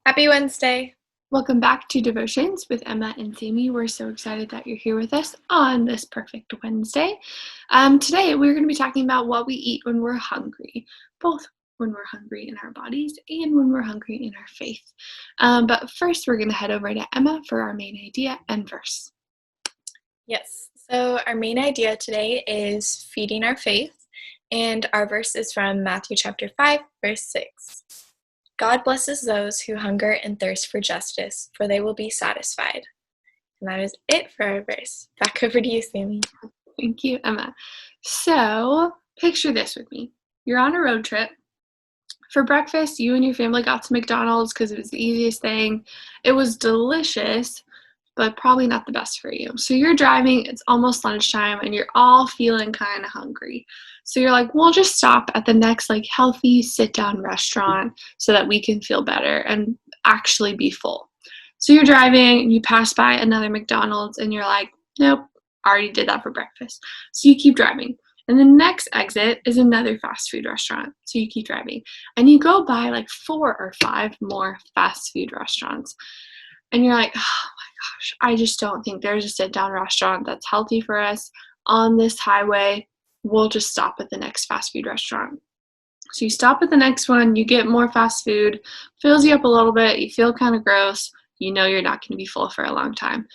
Happy Wednesday. Welcome back to Devotions with Emma and Sammy. We're so excited that you're here with us on this perfect Wednesday. Today, we're going to be talking about what we eat when we're hungry, both when we're hungry in our bodies and when we're hungry in our faith. But first, we're going to head over to Emma for our main idea and verse. Yes, so our main idea today is feeding our faith, and our verse is from Matthew chapter 5, verse 6. God blesses those who hunger and thirst for justice, for they will be satisfied. And that is it for our verse. Back over to you, Sammy. Thank you, Emma. So, picture this with me. You're on a road trip. For breakfast, you and your family got to McDonald's because it was the easiest thing. It was delicious, but probably not the best for you. So you're driving, it's almost lunchtime, and you're all feeling kind of hungry. So you're like, we'll just stop at the next healthy sit-down restaurant so that we can feel better and actually be full. So you're driving and you pass by another McDonald's and you're like, nope, I already did that for breakfast. So you keep driving. And the next exit is another fast food restaurant. So you keep driving. And you go by 4 or 5 more fast food restaurants. And you're like, oh my gosh, I just don't think there's a sit-down restaurant that's healthy for us on this highway. We'll just stop at the next fast food restaurant. So you stop at the next one, you get more fast food, fills you up a little bit, you feel kind of gross, you know you're not going to be full for a long time.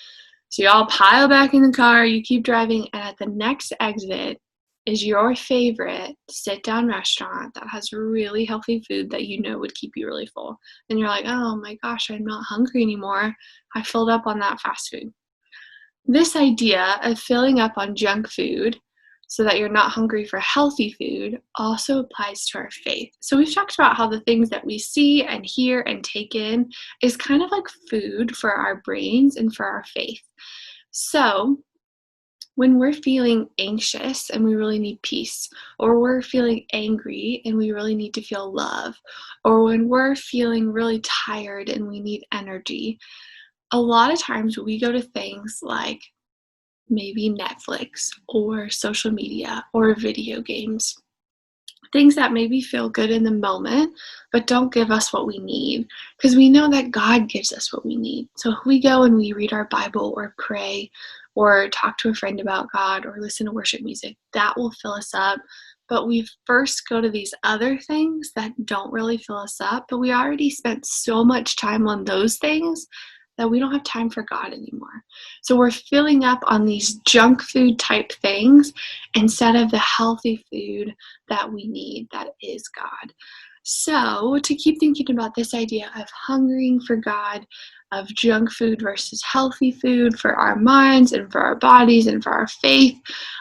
So you all pile back in the car, you keep driving, and at the next exit is your favorite sit-down restaurant that has really healthy food that you know would keep you really full. And you're like, oh my gosh, I'm not hungry anymore. I filled up on that fast food. This idea of filling up on junk food so that you're not hungry for healthy food also applies to our faith. So we've talked about how the things that we see and hear and take in is kind of like food for our brains and for our faith. So when we're feeling anxious and we really need peace, or we're feeling angry and we really need to feel love, or when we're feeling really tired and we need energy, a lot of times we go to things like maybe Netflix or social media or video games. Things that maybe feel good in the moment, but don't give us what we need, because we know that God gives us what we need. So if we go and we read our Bible or pray or talk to a friend about God or listen to worship music, that will fill us up. But we first go to these other things that don't really fill us up, but we already spent so much time on those things that we don't have time for God anymore. So we're filling up on these junk food type things instead of the healthy food that we need, that is God. So to keep thinking about this idea of hungering for God, of junk food versus healthy food for our minds and for our bodies and for our faith,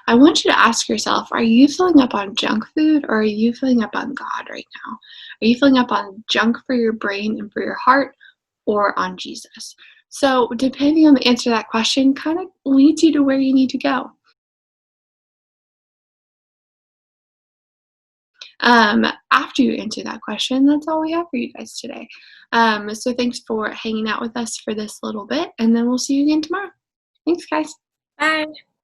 I want you to ask yourself, are you filling up on junk food or are you filling up on God right now? Are you filling up on junk for your brain and for your heart, or on Jesus? So depending on the answer to that question kind of leads you to where you need to go. After you answer that question, that's all we have for you guys today. So thanks for hanging out with us for this little bit, and then we'll see you again tomorrow. Thanks, guys. Bye.